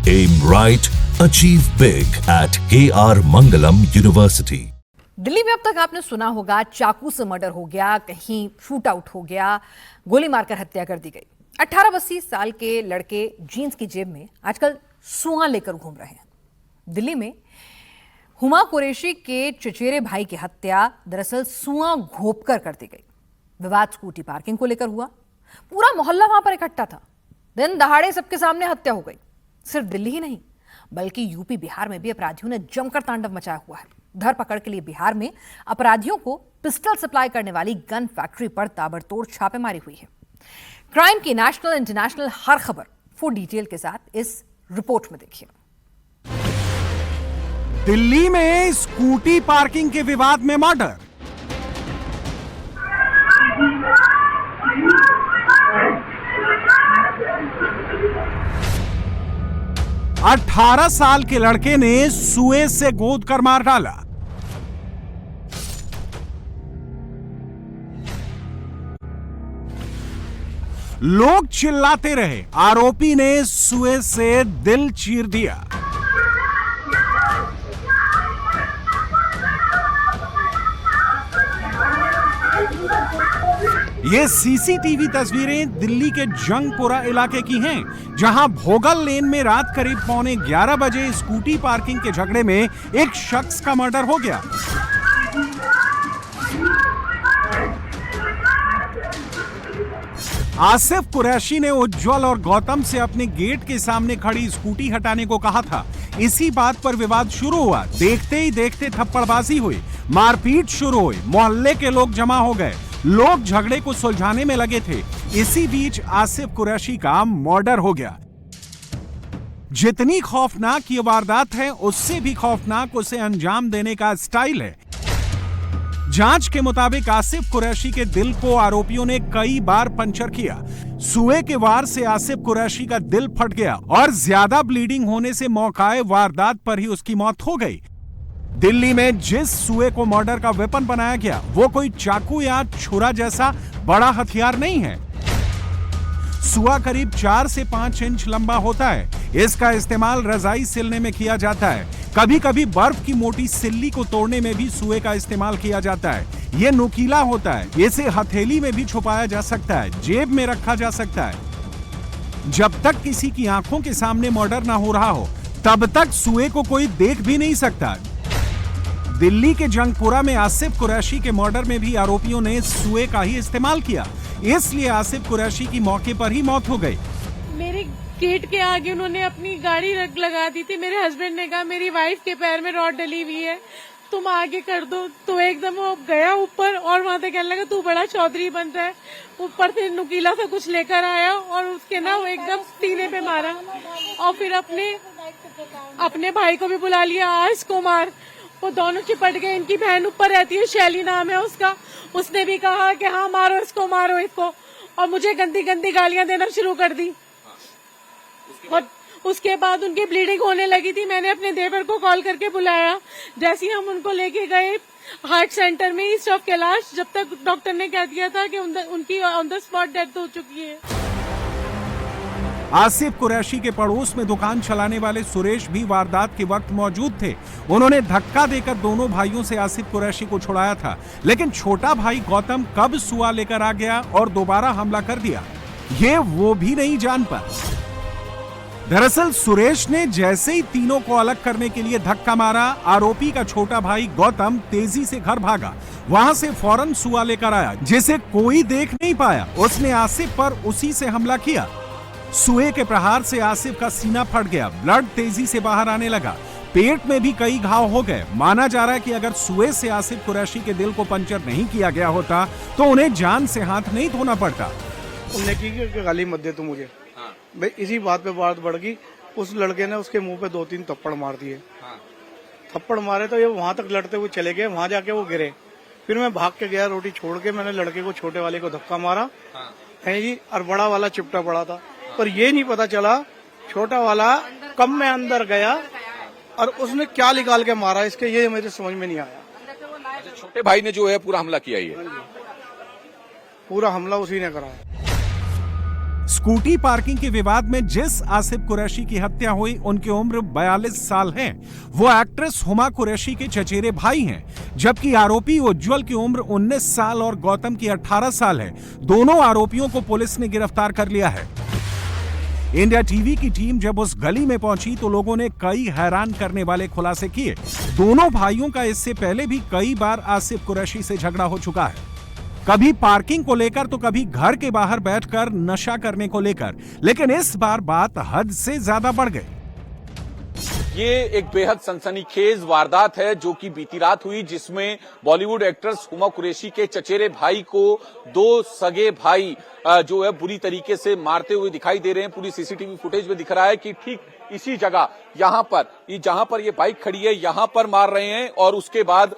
Aim right, achieve big at KR Mangalam University. Delhi में अब तक आपने सुना होगा चाकू से मर्डर हो गया, कहीं शूट आउट हो गया, गोली मारकर हत्या कर दी गई। 18-20 साल के लड़के जीन्स की जेब में आजकल सुआ लेकर घूम रहे हैं। दिल्ली में हुमा कुरैशी के चचेरे भाई की हत्या दरअसल सुआ घोंपकर कर दी गई। विवाद स्कूटी पार्किंग को लेकर हुआ। पूरा मोहल्ला वहां पर इकट्ठा था। दिन दहाड़े सबके सामने हत्या हो गई। सिर्फ दिल्ली ही नहीं बल्कि यूपी बिहार में भी अपराधियों ने जमकर तांडव मचाया हुआ है। धरपकड़ के लिए बिहार में अपराधियों को पिस्टल सप्लाई करने वाली गन फैक्ट्री पर ताबड़तोड़ छापेमारी हुई है। क्राइम की नेशनल इंटरनेशनल हर खबर फुल डिटेल के साथ इस रिपोर्ट में देखिए। दिल्ली में स्कूटी पार्किंग के विवाद में मर्डर। अठारह साल के लड़के ने सुए से गोद कर मार डाला। लोग चिल्लाते रहे। आरोपी ने सुए से दिल चीर दिया। ये सीसीटीवी तस्वीरें दिल्ली के जंगपुरा इलाके की हैं, जहां भोगल लेन में रात करीब 11:15 बजे स्कूटी पार्किंग के झगड़े में एक शख्स का मर्डर हो गया। आसिफ कुरैशी ने उज्जवल और गौतम से अपने गेट के सामने खड़ी स्कूटी हटाने को कहा था। इसी बात पर विवाद शुरू हुआ। देखते ही देखते थप्पड़बाजी हुई, मारपीट शुरू हुई, मोहल्ले के लोग जमा हो गए। लोग झगड़े को सुलझाने में लगे थे। इसी बीच आसिफ कुरैशी का मर्डर हो गया। जितनी खौफनाक ये वारदात है, उससे भी खौफनाक उसे अंजाम देने का स्टाइल है। जांच के मुताबिक आसिफ कुरैशी के दिल को आरोपियों ने कई बार पंचर किया। सुए के वार से आसिफ कुरैशी का दिल फट गया और ज्यादा ब्लीडिंग होने से मौकाए वारदात पर ही उसकी मौत हो गई। दिल्ली में जिस सुए को मर्डर का वेपन बनाया गया, वो कोई चाकू या छुरा जैसा बड़ा हथियार नहीं है। सुआ करीब 4 से 5 इंच लंबा होता है। इसका इस्तेमाल रजाई सिलने में किया जाता है। कभी कभी बर्फ की मोटी सिल्ली को तोड़ने में भी सुए का इस्तेमाल किया जाता है। ये नुकीला होता है। इसे हथेली में भी छुपाया जा सकता है, जेब में रखा जा सकता है। जब तक किसी की आंखों के सामने मर्डर ना हो रहा हो, तब तक सुए को कोई देख भी नहीं सकता। दिल्ली के जंगपुरा में आसिफ कुरैशी के मर्डर में भी आरोपियों ने सुए का ही इस्तेमाल किया। इसलिए आसिफ कुरैशी की मौके पर ही मौत हो गई। मेरे गेट के आगे उन्होंने अपनी गाड़ी लगा दी थी। मेरे हस्बैंड ने कहा मेरी वाइफ के पैर में रॉड डली हुई है, तुम आगे कर दो। तो एकदम वो गया ऊपर और वहां से कहने लगा तू बड़ा चौधरी बन रहा है। ऊपर से नुकीला सा कुछ लेकर आया और उसके ना वो एकदम सीने पे मारा और फिर अपने भाई को भी बुला लिया, आज को मार। वो दोनों चिपट गए। इनकी बहन ऊपर रहती है, शैली नाम है उसका। उसने भी कहा कि हाँ मारो इसको, मारो इसको, और मुझे गंदी गंदी गालियां देना शुरू कर दी। और उसके बाद उनकी ब्लीडिंग होने लगी थी। मैंने अपने देवर को कॉल करके बुलाया। जैसे ही हम उनको लेके गए हार्ट सेंटर में ईस्ट ऑफ कैलाश, जब तक डॉक्टर ने कह दिया था कि उनकी ऑन द स्पॉट डेथ हो चुकी है। आसिफ कुरैशी के पड़ोस में दुकान चलाने वाले सुरेश भी वारदात के वक्त मौजूद थे। उन्होंने धक्का देकर दोनों भाइयों से आसिफ कुरैशी को छुड़ाया था, लेकिन छोटा भाई गौतम कब सुआ लेकर आ गया और दोबारा हमला कर दिया, ये वो भी नहीं जान पाए। दरअसल सुरेश ने जैसे ही तीनों को अलग करने के लिए धक्का मारा, आरोपी का छोटा भाई गौतम तेजी से घर भागा। वहां से फौरन सुआ लेकर आया, जिसे कोई देख नहीं पाया। उसने आसिफ पर उसी से हमला किया। सुए के प्रहार से आसिफ का सीना फट गया। ब्लड तेजी से बाहर आने लगा। पेट में भी कई घाव हो गए। माना जा रहा है कि अगर सुए से आसिफ कुरैशी के दिल को पंचर नहीं किया गया होता तो उन्हें जान से हाथ नहीं धोना पड़ता। उनने की कि गाली मत दे तू मुझे। भाई इसी बात पे बात बढ़ गई। उस लड़के ने उसके मुंह पे 2-3 थप्पड़ मार दिए। थप्पड़ मारे तो ये वहां तक लड़ते हुए चले गए। वहां जाके वो गिरे। फिर मैं भाग के गया, रोटी छोड़ के मैंने लड़के को, छोटे वाले को धक्का मारा है जी, और बड़ा वाला चिपटा पड़ा था। पर ये नहीं पता चला छोटा वाला कब में अंदर गया और उसने क्या निकाल के मारा, इसके ये मेरे समझ में नहीं आया। छोटे भाई ने जो है पूरा हमला किया, ये पूरा हमला उसी ने करा है। स्कूटी पार्किंग के विवाद में जिस आसिफ कुरैशी की हत्या हुई उनकी उम्र 42 साल है। वो एक्ट्रेस हुमा कुरैशी के चचेरे भाई हैं, जबकि आरोपी उज्जवल की उम्र 19 साल और गौतम की 18 साल है। दोनों आरोपियों को पुलिस ने गिरफ्तार कर लिया है। इंडिया टीवी की टीम जब उस गली में पहुंची तो लोगों ने कई हैरान करने वाले खुलासे किए। दोनों भाइयों का इससे पहले भी कई बार आसिफ कुरैशी से झगड़ा हो चुका है, कभी पार्किंग को लेकर तो कभी घर के बाहर बैठकर नशा करने को लेकर, लेकिन इस बार बात हद से ज्यादा बढ़ गई। ये एक बेहद सनसनीखेज वारदात है जो कि बीती रात हुई, जिसमें बॉलीवुड एक्ट्रेस हुमा कुरैशी के चचेरे भाई को दो सगे भाई जो है बुरी तरीके से मारते हुए दिखाई दे रहे हैं। पूरी सीसीटीवी फुटेज में दिख रहा है कि ठीक इसी जगह यहां पर जहां पर ये बाइक खड़ी है यहां पर मार रहे हैं और उसके बाद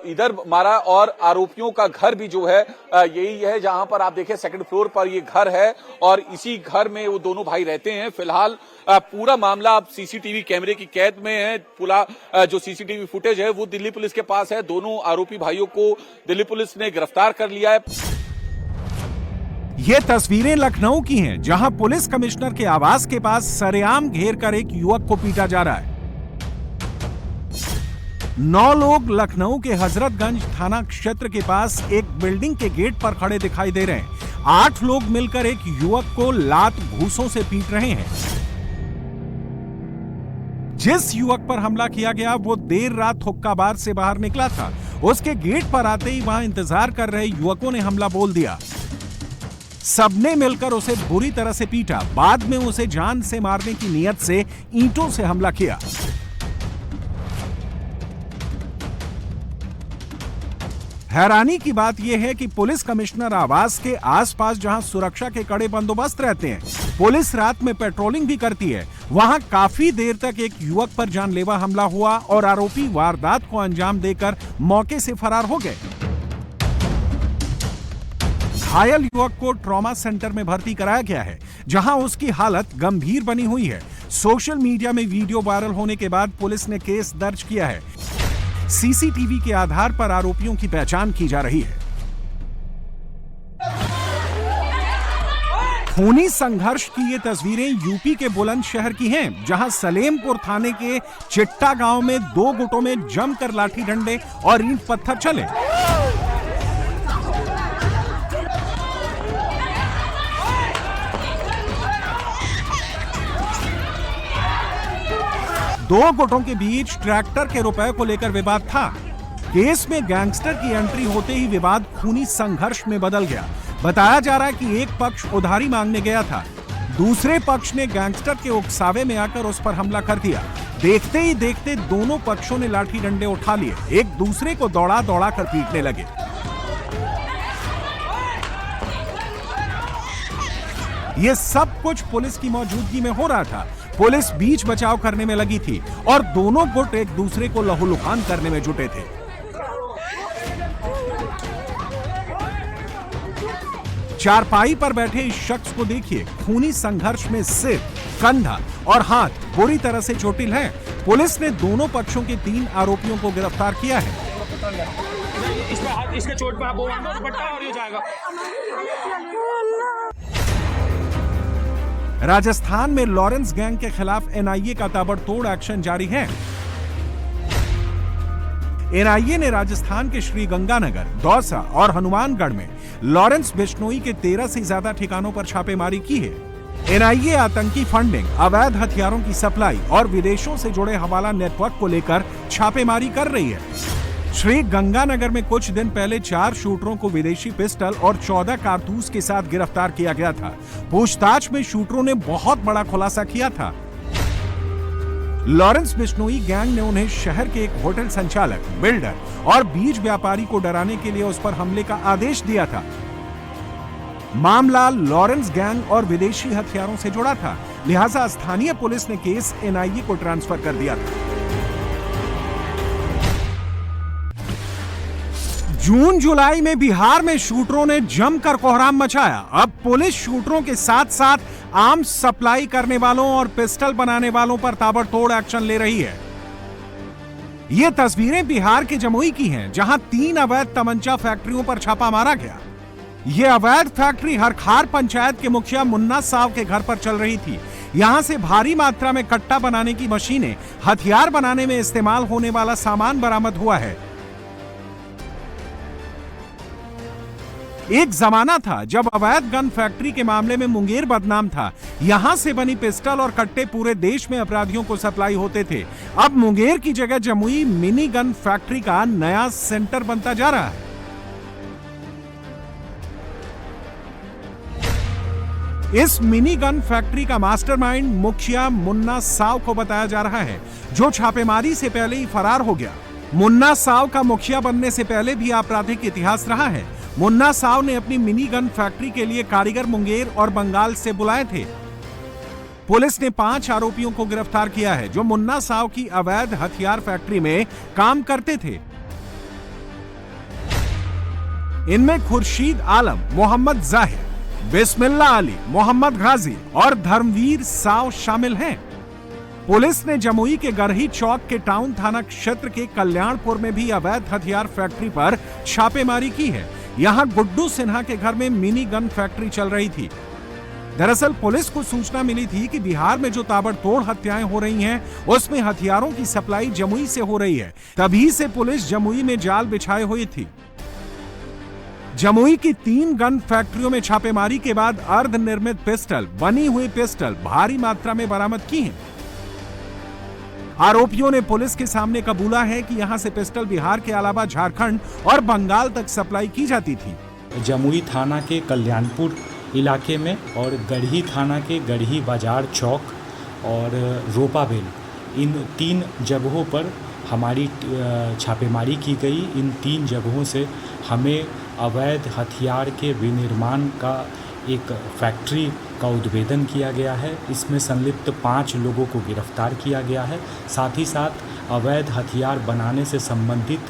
इधर मारा। और आरोपियों का घर भी जो है यही है, जहां पर आप देखें सेकंड फ्लोर पर ये घर है और इसी घर में वो दोनों भाई रहते हैं। फिलहाल पूरा मामला अब सीसीटीवी कैमरे की कैद में है। पूरा जो सीसीटीवी फुटेज है वो दिल्ली पुलिस के पास है। दोनों आरोपी भाइयों को दिल्ली पुलिस ने गिरफ्तार कर लिया है। ये तस्वीरें लखनऊ की हैं, जहां पुलिस कमिश्नर के आवास के पास सरेआम घेर कर एक युवक को पीटा जा रहा है। 9 लोग लखनऊ के हजरतगंज थाना क्षेत्र के पास एक बिल्डिंग के गेट पर खड़े दिखाई दे रहे हैं। 8 लोग मिलकर एक युवक को लात घूंसों से पीट रहे हैं। जिस युवक पर हमला किया गया वो देर रात हुक्का बार से बाहर निकला था। उसके गेट पर आते ही वहां इंतजार कर रहे युवकों ने हमला बोल दिया। सबने मिलकर उसे बुरी तरह से पीटा। बाद में उसे जान से मारने की नीयत से ईंटों से हमला किया। हैरानी की बात यह है कि पुलिस कमिश्नर आवास के आसपास जहां सुरक्षा के कड़े बंदोबस्त रहते हैं, पुलिस रात में पेट्रोलिंग भी करती है, वहां काफी देर तक एक युवक पर जानलेवा हमला हुआ और आरोपी वारदात को अंजाम देकर मौके से फरार हो गए। घायल युवक को ट्रॉमा सेंटर में भर्ती कराया गया है, जहां उसकी हालत गंभीर बनी हुई है। सोशल मीडिया में वीडियो वायरल होने के बाद पुलिस ने केस दर्ज किया है। सीसीटीवी के आधार पर आरोपियों की पहचान की जा रही है। खूनी संघर्ष की ये तस्वीरें यूपी के बुलंदशहर की हैं, जहां सलेमपुर थाने के चिट्टा गांव में 2 गुटों में जमकर लाठी डंडे और ईंट पत्थर चले। दो गुटों के बीच ट्रैक्टर के रुपए को लेकर विवाद था। केस में गैंगस्टर की एंट्री होते ही विवाद खूनी संघर्ष में बदल गया। बताया जा रहा है कि एक पक्ष उधारी मांगने गया था, दूसरे पक्ष ने गैंगस्टर के उकसावे में आकर उस पर हमला कर दिया। देखते ही देखते दोनों पक्षों ने लाठी डंडे उठा लिए, एक दूसरे को दौड़ा दौड़ा कर पीटने लगे। ये सब कुछ पुलिस की मौजूदगी में हो रहा था। पुलिस बीच बचाव करने में लगी थी और दोनों गुट एक दूसरे को लहूलुहान करने में जुटे थे। चारपाई पर बैठे इस शख्स को देखिए। खूनी संघर्ष में सिर, कंधा और हाथ बुरी तरह से चोटिल हैं। पुलिस ने दोनों पक्षों के 3 आरोपियों को गिरफ्तार किया है। इसके चोट पे आप दुपट्टा और ये जाएगा। राजस्थान में लॉरेंस गैंग के खिलाफ एनआईए का ताबड़तोड़ एक्शन जारी है। एनआईए ने राजस्थान के श्रीगंगानगर, दौसा और हनुमानगढ़ में लॉरेंस बिश्नोई के 13 से ज्यादा ठिकानों पर छापेमारी की है। एनआईए आतंकी फंडिंग, अवैध हथियारों की सप्लाई और विदेशों से जुड़े हवाला नेटवर्क को लेकर छापेमारी कर रही है। श्रीगंगानगर में कुछ दिन पहले 4 शूटरों को विदेशी पिस्टल और 14 कारतूस के साथ गिरफ्तार किया गया था। पूछताछ में शूटरों ने बहुत बड़ा खुलासा किया था। लॉरेंस बिश्नोई गैंग ने उन्हें शहर के एक होटल संचालक, बिल्डर और बीज व्यापारी को डराने के लिए उस पर हमले का आदेश दिया था। मामला लॉरेंस गैंग और विदेशी हथियारों से जुड़ा था, लिहाजा स्थानीय पुलिस ने केस एनआईए को ट्रांसफर कर दिया था। जून जुलाई में बिहार में शूटरों ने जमकर कोहराम मचाया। अब पुलिस शूटरों के साथ साथ आर्म्स सप्लाई करने वालों और पिस्टल बनाने वालों पर ताबड़तोड़ एक्शन ले रही है। ये तस्वीरें बिहार के जमुई की हैं, जहां 3 अवैध तमंचा फैक्ट्रियों पर छापा मारा गया। ये अवैध फैक्ट्री हरखार पंचायत के मुखिया मुन्ना साव के घर पर चल रही थी। यहाँ से भारी मात्रा में कट्टा बनाने की मशीनें, हथियार बनाने में इस्तेमाल होने वाला सामान बरामद हुआ है। एक जमाना था जब अवैध गन फैक्ट्री के मामले में मुंगेर बदनाम था। यहां से बनी पिस्टल और कट्टे पूरे देश में अपराधियों को सप्लाई होते थे। अब मुंगेर की जगह जमुई मिनी गन फैक्ट्री का नया सेंटर बनता जा रहा है। इस मिनी गन फैक्ट्री का मास्टरमाइंड मुखिया मुन्ना साव को बताया जा रहा है, जो छापेमारी से पहले ही फरार हो गया। मुन्ना साव का मुखिया बनने से पहले भी आपराधिक इतिहास रहा है। मुन्ना साव ने अपनी मिनी गन फैक्ट्री के लिए कारीगर मुंगेर और बंगाल से बुलाए थे। पुलिस ने 5 आरोपियों को गिरफ्तार किया है, जो मुन्ना साव की अवैध हथियार फैक्ट्री में काम करते थे। इनमें खुर्शीद आलम, मोहम्मद जाहिर, बिस्मिल्ला अली, मोहम्मद गाजी और धर्मवीर साव शामिल हैं। पुलिस ने जमुई के गरही चौक के टाउन थाना क्षेत्र के कल्याणपुर में भी अवैध हथियार फैक्ट्री पर छापेमारी की है। यहां गुड्डू सिन्हा के घर में मिनी गन फैक्ट्री चल रही थी। दरअसल पुलिस को सूचना मिली थी कि बिहार में जो ताबड़तोड़ हत्याएं हो रही हैं, उसमें हथियारों की सप्लाई जमुई से हो रही है। तभी से पुलिस जमुई में जाल बिछाए हुई थी। जमुई की 3 गन फैक्ट्रियों में छापेमारी के बाद अर्धनिर्मित पिस्टल, बनी हुई पिस्टल भारी मात्रा में बरामद की हैं। आरोपियों ने पुलिस के सामने कबूला है कि यहां से पिस्टल बिहार के अलावा झारखंड और बंगाल तक सप्लाई की जाती थी। जमुई थाना के कल्याणपुर इलाके में और गढ़ी थाना के गढ़ी बाजार चौक और रोपावेल, इन 3 जगहों पर हमारी छापेमारी की गई। इन 3 जगहों से हमें अवैध हथियार के विनिर्माण का एक फैक्ट्री का उद्भेदन किया गया है। इसमें संलिप्त 5 लोगों को गिरफ्तार किया गया है। साथ ही साथ अवैध हथियार बनाने से संबंधित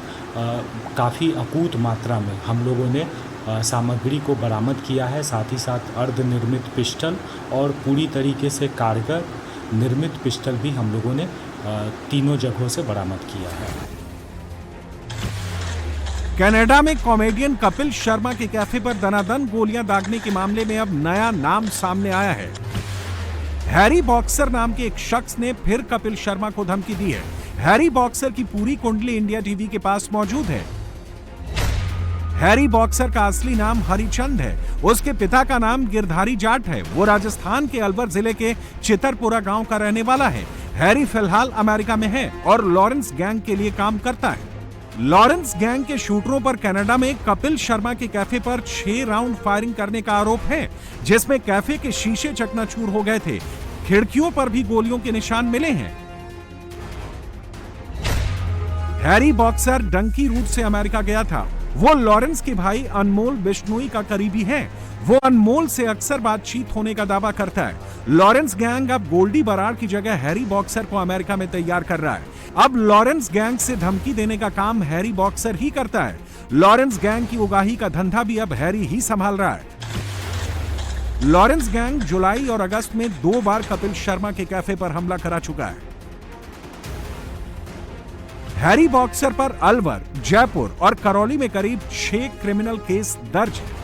काफ़ी अकूत मात्रा में हम लोगों ने सामग्री को बरामद किया है। साथ ही साथ अर्धनिर्मित पिस्टल और पूरी तरीके से कारगर निर्मित पिस्टल भी हम लोगों ने तीनों जगहों से बरामद किया है। कनाडा में कॉमेडियन कपिल शर्मा के कैफे पर दनादन गोलियां दागने के मामले में अब नया नाम सामने आया है। हैरी बॉक्सर नाम के एक शख्स ने फिर कपिल शर्मा को धमकी दी है। हैरी बॉक्सर की पूरी कुंडली इंडिया टीवी के पास मौजूद है। हैरी बॉक्सर का असली नाम हरिचंद है। उसके पिता का नाम गिरधारी जाट है। वो राजस्थान के अलवर जिले के चितरपुरा गांव का रहने वाला है। हैरी फिलहाल अमेरिका में है और लॉरेंस गैंग के लिए काम करता है। लॉरेंस गैंग के शूटरों पर कनाडा में कपिल शर्मा के कैफे पर 6 राउंड फायरिंग करने का आरोप है, जिसमें कैफे के शीशे चकनाचूर हो गए थे। खिड़कियों पर भी गोलियों के निशान मिले हैं। हैरी बॉक्सर डंकी रूट से अमेरिका गया था। वो लॉरेंस के भाई अनमोल बिश्नोई का करीबी है। वो अनमोल से अक्सर बातचीत होने का दावा करता है। लॉरेंस गैंग अब गोल्डी बराड़ की जगह हैरी बॉक्सर को अमेरिका में तैयार कर रहा है। अब लॉरेंस गैंग से धमकी देने का काम हैरी बॉक्सर ही करता है। लॉरेंस गैंग की उगाही का धंधा भी अब हैरी ही संभाल रहा है। लॉरेंस गैंग जुलाई और अगस्त में 2 बार कपिल शर्मा के कैफे पर हमला करा चुका है। हैरी बॉक्सर पर अलवर, जयपुर और करौली में करीब 6 क्रिमिनल केस दर्ज है।